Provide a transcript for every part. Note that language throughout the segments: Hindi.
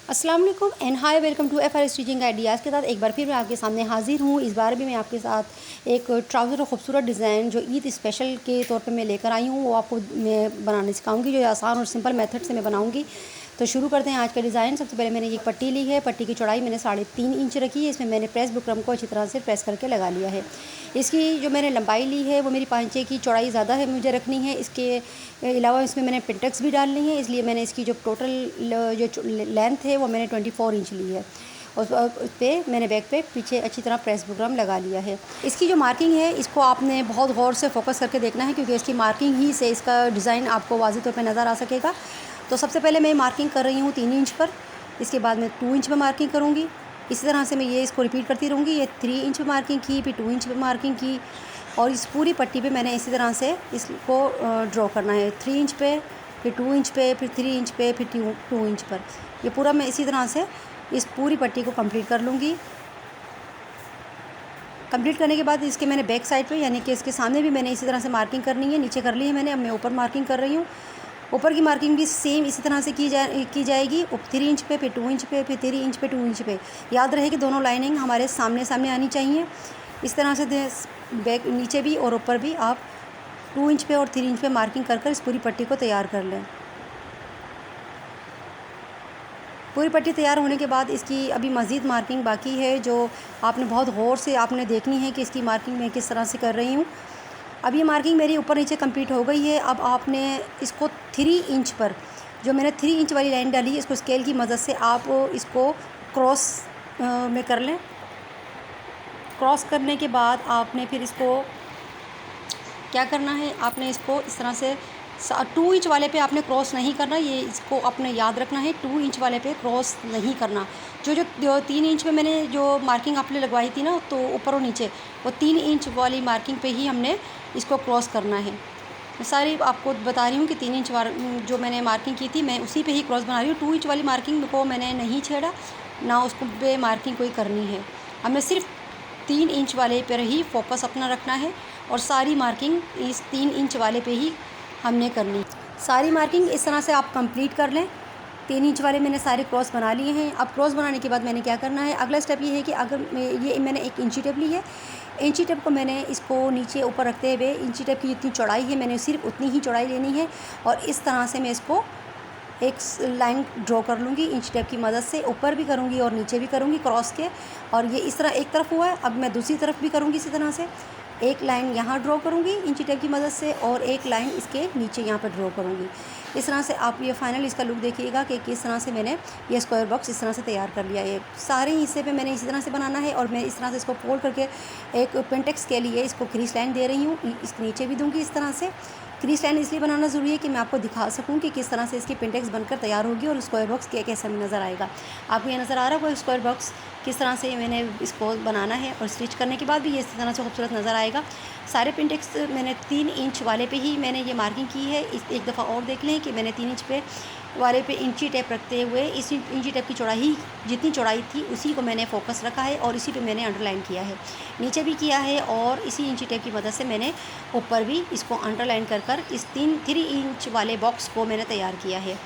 अस्सलाम वालेकुम and hi welcome to F R stitching ideas के साथ एक बार फिर मैं आपके सामने हाजिर हूँ। इस बार भी मैं आपके साथ एक ट्राउज़र और ख़ूबसूरत डिज़ाइन जो ईद स्पेशल के तौर पे मैं लेकर आई हूँ वो आपको मैं बनाने सिखाऊंगी, जो आसान और सिंपल मेथड से मैं बनाऊंगी। तो शुरू करते हैं आज का डिज़ाइन। सबसे पहले मैंने एक पट्टी ली है। पट्टी की चौड़ाई मैंने 3.5 इंच रखी है। इसमें मैंने प्रेस बुकरम को अच्छी तरह से प्रेस करके लगा लिया है। इसकी जो मैंने लंबाई ली है वो मेरी 5 इंच की चौड़ाई ज़्यादा है मुझे रखनी है। इसके अलावा इसमें मैंने पिंटेक्स भी डालनी है, इसलिए मैंने इसकी जो टोटल जो लेंथ है वो मैंने 24 इंच ली है। उस पे मैंने बैक पे पीछे अच्छी तरह प्रेस बुकरम लगा लिया है। इसकी जो मार्किंग है इसको आपने बहुत गौर से फोकस करके देखना है, क्योंकि इसकी मार्किंग ही से इसका डिज़ाइन आपको वाज़ेह तौर पे नज़र आ सकेगा। तो सबसे पहले मैं मार्किंग कर रही हूँ 3 इंच पर। इसके बाद मैं 2 इंच पर मार्किंग करूँगी। इसी तरह से मैं ये इसको रिपीट करती रहूँगी। ये 3 इंच पर मार्किंग की, फिर 2 इंच पर मार्किंग की, और इस पूरी पट्टी पे मैंने इसी तरह से इसको ड्रॉ करना है। 3 इंच पे, फिर 2 इंच पे, फिर 3 इंच पे, फिर 2 इंच पर। ये पूरा मैं इसी तरह से इस पूरी पट्टी को कंप्लीट कर लूँगी। कंप्लीट करने के बाद इसके मैंने बैक साइड पे, यानी कि इसके सामने भी मैंने इसी तरह से मार्किंग करनी है। नीचे कर ली है मैंने, अब मैं ऊपर मार्किंग कर रही हूँ। ऊपर की मार्किंग भी सेम इसी तरह से की जाएगी। 3 इंच पे, फिर 2 इंच पे, फिर 3 इंच पे, 2 इंच पे। याद रहे कि दोनों लाइनिंग हमारे सामने सामने आनी चाहिए। इस तरह से बैक नीचे भी और ऊपर भी आप 2 इंच पे और 3 इंच पे मार्किंग कर इस पूरी पट्टी को तैयार कर लें। पूरी पट्टी तैयार होने के बाद इसकी अभी मज़ीद मार्किंग बाकी है, जो आपने बहुत गौर से आपने देखनी है कि इसकी मार्किंग मैं किस तरह से कर रही हूँ। अब ये मार्किंग मेरी ऊपर नीचे कंप्लीट हो गई है। अब आपने इसको 3 इंच पर, जो मैंने 3 इंच वाली लाइन डाली है, इसको स्केल की मदद से आप इसको क्रॉस में कर लें। क्रॉस करने के बाद आपने फिर इसको क्या करना है, आपने इसको इस तरह से 2 इंच वाले पे आपने क्रॉस नहीं करना, ये इसको आपने याद रखना है। 2 इंच वाले पे क्रॉस नहीं करना। जो 3 इंच में मैंने जो मार्किंग आपने लगवाई थी ना, तो ऊपर और नीचे वो 3 इंच वाली मार्किंग पे ही हमने इसको क्रॉस करना है। मैं सारी आपको बता रही हूँ कि 3 इंच जो मैंने मार्किंग की थी मैं उसी पे ही क्रॉस बना रही हूँ। 2 इंच वाली मार्किंग को मैंने नहीं छेड़ा, ना उसको पे मार्किंग कोई करनी है। हमें सिर्फ 3 इंच वाले पर ही फोकस अपना रखना है, और सारी मार्किंग इस 3 इंच वाले पे ही हमने करनी। सारी मार्किंग इस तरह से आप कंप्लीट कर लें। 3 इंच वाले मैंने सारे क्रॉस बना लिए हैं। अब क्रॉस बनाने के बाद मैंने क्या करना है, अगला स्टेप ये है कि अगर मैंने एक इंची टेप ली है। इंची टेप को मैंने इसको नीचे ऊपर रखते हुए, इंची टेप की जितनी चौड़ाई है मैंने सिर्फ उतनी ही चौड़ाई लेनी है, और इस तरह से मैं इसको एक लाइन ड्रॉ कर लूँगी इंची टेप की मदद से। ऊपर भी करूँगी और नीचे भी करूँगी क्रॉस के, और ये इस तरह एक तरफ हुआ है। अब मैं दूसरी तरफ भी करूँगी इसी तरह से। एक लाइन यहाँ ड्रॉ करूँगी इंची टेप की मदद से, और एक लाइन इसके नीचे यहाँ पर ड्रॉ करूँगी। इस तरह से आप ये फाइनल इसका लुक देखिएगा कि किस तरह से मैंने ये स्क्वायर बॉक्स इस तरह से तैयार कर लिया है। सारे हिस्से पे मैंने इसी तरह से बनाना है, और मैं इस तरह से इसको फोल्ड करके एक पेंटेक्स के लिए इसको क्रीज लाइन दे रही हूँ। इसके नीचे भी दूँगी इस तरह से। क्रीज लाइन इसलिए बनाना ज़रूरी है कि मैं आपको दिखा सकूं कि किस तरह से इसकी पेंटेक्स बनकर तैयार होगी, और स्क्वायर बॉक्स कैसा नज़र आएगा। आपको ये नज़र आ रहा है वो स्क्वायर बॉक्स किस तरह से मैंने इसको बनाना है, और स्टिच करने के बाद भी ये इस तरह से खूबसूरत नज़र आएगा। सारे पेंटेक्स मैंने 3 इंच वाले पे ही मैंने ये मार्किंग की है। एक दफ़ा और देख लें कि मैंने 3 इंच पे वाले पे इंची टेप रखते हुए इस इंची टेप की चौड़ाई, जितनी चौड़ाई थी उसी को मैंने फोकस रखा है, और इसी पे मैंने अंडरलाइन किया है। नीचे भी किया है, और इसी इंची टेप की मदद से मैंने ऊपर भी इसको अंडरलाइन कर इस 3 इंच वाले बॉक्स को मैंने तैयार किया है।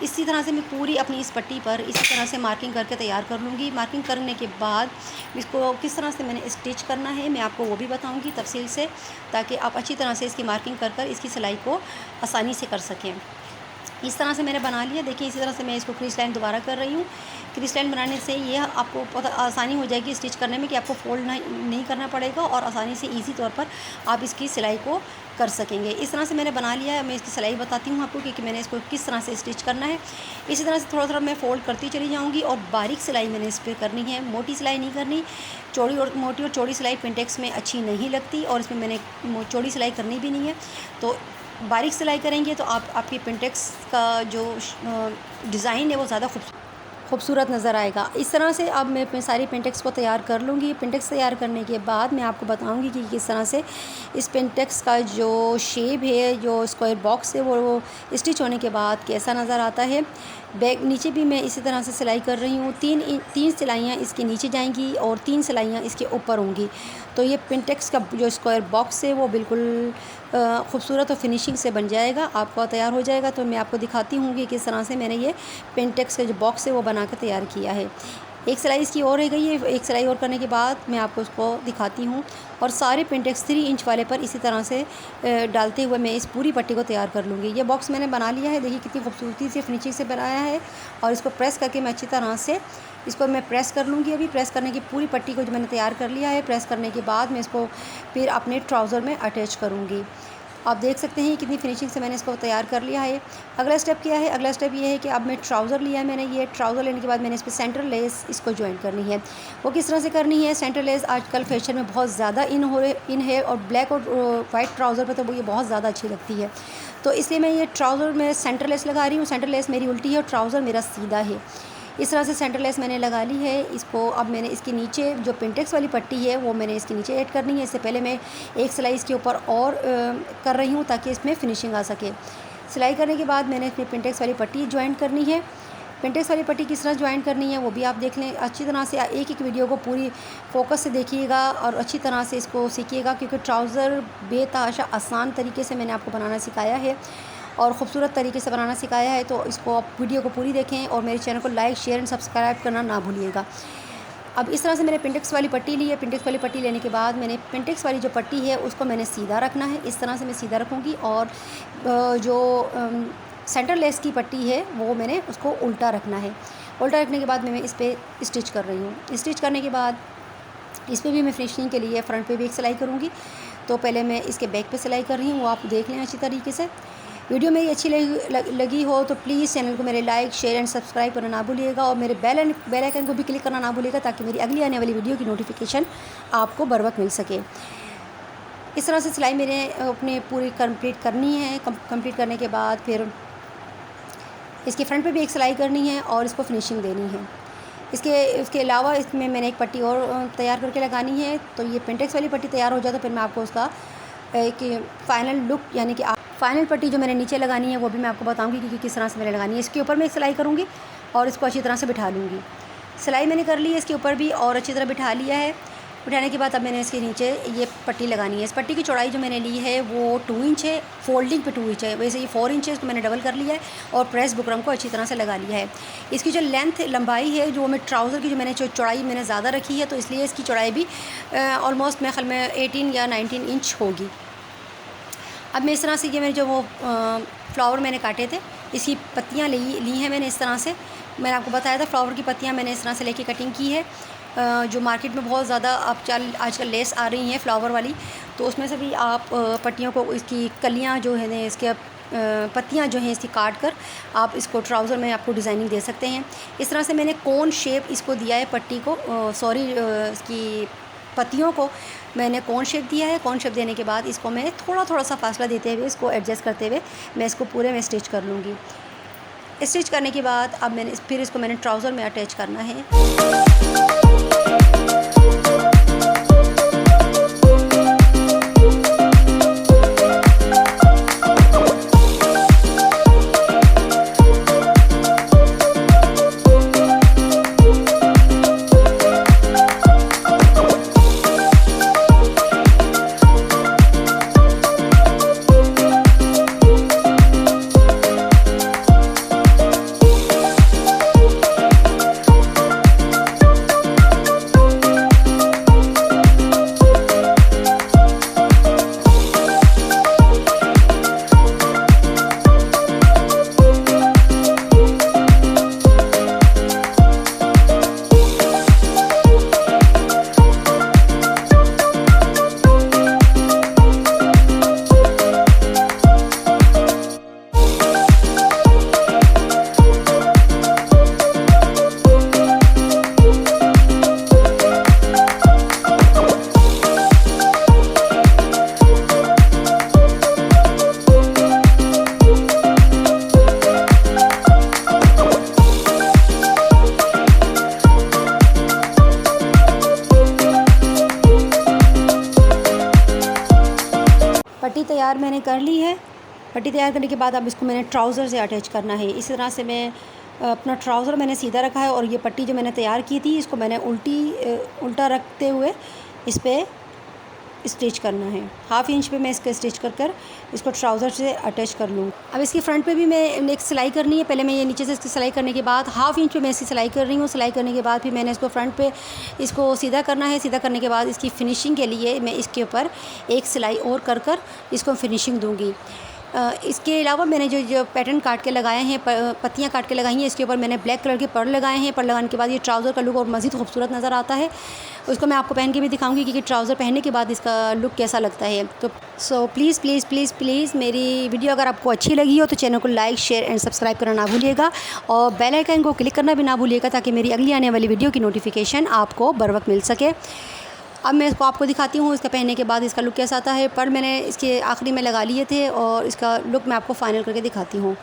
इसी तरह से मैं पूरी अपनी इस पट्टी पर इसी तरह से मार्किंग करके तैयार कर लूँगी। मार्किंग करने के बाद इसको किस तरह से मैंने स्टिच करना है मैं आपको वो भी बताऊँगी तफसील से, ताकि आप अच्छी तरह से इसकी मार्किंग कर इसकी सिलाई को आसानी से कर सकें। इस तरह से मैंने बना लिया। देखिए इसी तरह से मैं इसको क्रीज लाइन दोबारा कर रही हूँ। क्रीज लाइन बनाने से ये आपको पता आसानी हो जाएगी स्टिच करने में, कि आपको फोल्ड नहीं करना पड़ेगा, और आसानी से इजी तौर पर आप इसकी सिलाई को कर सकेंगे। इस तरह से मैंने बना लिया है। मैं इसकी सिलाई बताती हूँ आपको कि मैंने इसको किस तरह से स्टिच करना है। इसी तरह से थोड़ा थोड़ा मैं फ़ोल्ड करती चली जाऊँगी, और बारीक सिलाई मैंने इस पर करनी है, मोटी सिलाई नहीं करनी। मोटी और चौड़ी सिलाई पेंटेक्स में अच्छी नहीं लगती, और इसमें मैंने चौड़ी सिलाई करनी भी नहीं है। तो बारीक सिलाई करेंगे तो आपकी पेंटेक्स का जो डिज़ाइन है वो ज़्यादा खूबसूरत नज़र आएगा। इस तरह से अब मैं सारी पेंटेक्स को तैयार कर लूँगी। पेंटेक्स तैयार करने के बाद मैं आपको बताऊँगी कि किस तरह से इस पेंटेक्स का जो शेप है, जो स्क्वायर बॉक्स है, वो स्टिच होने के बाद कैसा नज़र आता है। बैक नीचे भी मैं इसी तरह से सिलाई कर रही हूँ। तीन सिलाइयाँ इसके नीचे जाएंगी और 3 सिलाइयाँ इसके ऊपर होंगी। तो ये पिंटेक्स का जो स्क्वायर बॉक्स है वो बिल्कुल ख़ूबसूरत और फिनिशिंग से बन जाएगा, आपका तैयार हो जाएगा। तो मैं आपको दिखाती हूँ कि किस तरह से मैंने ये पिंटेक्स का जो बॉक्स है वो बना कर तैयार किया है। एक सिलाई इसकी और रह गई है, एक सिलाई और करने के बाद मैं आपको उसको दिखाती हूँ। और सारे पिंटेक्स 3 इंच वाले पर इसी तरह से डालते हुए मैं इस पूरी पट्टी को तैयार कर लूँगी। ये बॉक्स मैंने बना लिया है, देखिए कितनी खूबसूरती से फिनिशिंग से बनाया है। और इसको प्रेस करके मैं अच्छी तरह से इसको मैं प्रेस कर लूँगी। अभी प्रेस करने की पूरी पट्टी को जो मैंने तैयार कर लिया है, प्रेस करने के बाद मैं इसको फिर अपने ट्राउज़र में अटैच करूँगी। आप देख सकते हैं कितनी फिनिशिंग से मैंने इसको तैयार कर लिया है। अगला स्टेप क्या है? अगला स्टेप ये है कि अब मैं ट्राउज़र लिया है मैंने। ये ट्राउज़र लेने के बाद मैंने इस पर सेंटर लेस इसको जॉइन करनी है। वो किस तरह से करनी है? सेंटर लेस आजकल फैशन में बहुत ज़्यादा इन है और ब्लैक और वाइट ट्राउज़र पर तो वो ये बहुत ज़्यादा अच्छी लगती है। तो इसलिए मैं ये ट्राउज़र में सेंटर लेस लगा रही हूँ। सेंटर लेस मेरी उल्टी है और ट्राउज़र मेरा सीधा है। इस तरह से सेंटर लेस मैंने लगा ली है। इसको अब मैंने इसके नीचे जो पिंटेक्स वाली पट्टी है वो मैंने इसके नीचे ऐड करनी है। इससे पहले मैं एक सिलाई इसके ऊपर और कर रही हूँ ताकि इसमें फिनिशिंग आ सके। सिलाई करने के बाद मैंने इसमें पिंटेक्स वाली पट्टी ज्वाइन करनी है। पिंटेक्स वाली पट्टी किस तरह ज्वाइन करनी है वो भी आप देख लें अच्छी तरह से। एक वीडियो को पूरी फोकस से देखिएगा और अच्छी तरह से इसको सीखिएगा, क्योंकि ट्राउज़र बेतहाशा आसान तरीके से मैंने आपको बनाना सिखाया है और ख़ूबसूरत तरीके से बनाना सिखाया है। तो इसको आप वीडियो को पूरी देखें और मेरे चैनल को लाइक, शेयर एंड सब्सक्राइब करना ना भूलिएगा। अब इस तरह से मैंने पिंटेक्स वाली पट्टी ली है। पिंटेक्स वाली पट्टी लेने के बाद मैंने पिंटेक्स वाली जो पट्टी है उसको मैंने सीधा रखना है। इस तरह से मैं सीधा रखूँगी और जो सेंटर लेस की पट्टी है वो मैंने उसको उल्टा रखना है। उल्टा रखने के बाद मैं इस पर स्टिच कर रही हूँ। स्टिच करने के बाद इस पर भी मैं फिनिशिंग के लिए फ्रंट पे भी एक सिलाई करूँगी। तो पहले मैं इसके बैक पे सिलाई कर रही हूँ, वो आप देख लें अच्छी तरीके से। वीडियो मेरी अच्छी लगी हो तो प्लीज़ चैनल को मेरे लाइक, शेयर एंड सब्सक्राइब करना ना भूलिएगा और मेरे बेल आइकन को भी क्लिक करना ना भूलिएगा ताकि मेरी अगली आने वाली वीडियो की नोटिफिकेशन आपको बर वक्त मिल सके। इस तरह से सिलाई मेरे अपने पूरी कंप्लीट करनी है। कंप्लीट करने के बाद फिर इसके फ्रंट पे भी एक सिलाई करनी है और इसको फिनिशिंग देनी है। इसके अलावा इसमें मैंने एक पट्टी और तैयार करके लगानी है। तो ये पिंटेक्स वाली पट्टी तैयार हो जाए तो फिर मैं आपको उसका एक फ़ाइनल लुक यानी कि फ़ाइनल पट्टी जो मैंने नीचे लगानी है वो भी मैं आपको बताऊंगी कि किस तरह से मैंने लगानी है। इसके ऊपर मैं एक सिलाई करूँगी और इसको अच्छी तरह से बिठा लूँगी। सिलाई मैंने कर ली है इसके ऊपर भी और अच्छी तरह बिठा लिया है। बिठाने के बाद अब मैंने इसके नीचे ये पट्टी लगानी है। इस पट्टी की चौड़ाई जो मैंने ली है वो 2 इंच है, फोल्डिंग पे 2 इंच है। वैसे ये 4 इंच है, इसको मैंने डबल कर लिया है और प्रेस बुकरम को अच्छी तरह से लगा लिया है। इसकी जो लंबाई है जो मैं ट्राउज़र की जो मैंने चौड़ाई मैंने ज़्यादा रखी है तो इसलिए इसकी चौड़ाई भी ऑलमोस्ट मेरे ख्याल में 18 या 19 इंच होगी। अब मैं इस तरह से ये मेरे जो वो फ्लावर मैंने काटे थे इसकी पत्तियाँ ली हैं मैंने। इस तरह से मैंने आपको बताया था फ्लावर की पत्तियाँ मैंने इस तरह से लेके कटिंग की है। जो मार्केट में बहुत ज़्यादा आजकल लेस आ रही हैं फ्लावर वाली, तो उसमें से भी आप पट्टियों को इसकी कलियाँ जो है न इसके पत्तियाँ जो हैं इसकी काट कर आप इसको ट्राउज़र में आपको डिज़ाइनिंग दे सकते हैं। इस तरह से मैंने कोन शेप इसको दिया है पट्टी को, इसकी पत्तियों को मैंने कोन शेप दिया है। कोन शेप देने के बाद इसको मैं थोड़ा सा फासला देते हुए इसको एडजस्ट करते हुए मैं इसको पूरे में स्टिच कर लूँगी। स्टिच करने के बाद अब फिर इसको मैंने ट्राउज़र में अटैच करना है। पट्टी तैयार मैंने कर ली है। पट्टी तैयार करने के बाद अब इसको मैंने ट्राउज़र से अटैच करना है। इसी तरह से मैं अपना ट्राउज़र मैंने सीधा रखा है और ये पट्टी जो मैंने तैयार की थी इसको मैंने उल्टा रखते हुए इस पर स्टिच करना है। 1/2 इंच पे मैं इसको स्टिच कर इसको ट्राउज़र से अटैच कर लूँ। अब इसकी फ्रंट पे भी मैं एक सिलाई करनी है। पहले मैं ये नीचे से इसकी सिलाई करने के बाद 1/2 इंच पे मैं इसकी सिलाई कर रही हूँ। सिलाई करने के बाद फिर मैंने इसको फ्रंट पे इसको सीधा करना है। सीधा करने के बाद इसकी फ़िनिशिंग के लिए मैं इसके ऊपर एक सिलाई और कर इसको फिनिशिंग दूँगी। इसके अलावा मैंने जो पैटर्न काट के लगाए हैं, पत्तियाँ काट के लगाई हैं, इसके ऊपर मैंने ब्लैक कलर के पर्ल लगाए हैं। पर्ल लगाने के बाद ये ट्राउज़र का लुक और मज़ीद खूबसूरत नज़र आता है। उसको मैं आपको पहन के भी दिखाऊंगी कि ट्राउज़र पहनने के बाद इसका लुक कैसा लगता है। तो so please please please please मेरी वीडियो अगर आपको अच्छी लगी हो तो चैनल को लाइक, शेयर एंड सब्सक्राइब करना ना भूलिएगा और बेल आइकन को क्लिक करना भी ना भूलिएगा ताकि मेरी अगली आने वाली वीडियो की नोटिफिकेशन आपको बर वक्त मिल सके। अब मैं इसको आपको दिखाती हूँ इसका पहनने के बाद इसका लुक कैसा आता है। पर मैंने इसके आखिरी में लगा लिए थे और इसका लुक मैं आपको फ़ाइनल करके दिखाती हूँ।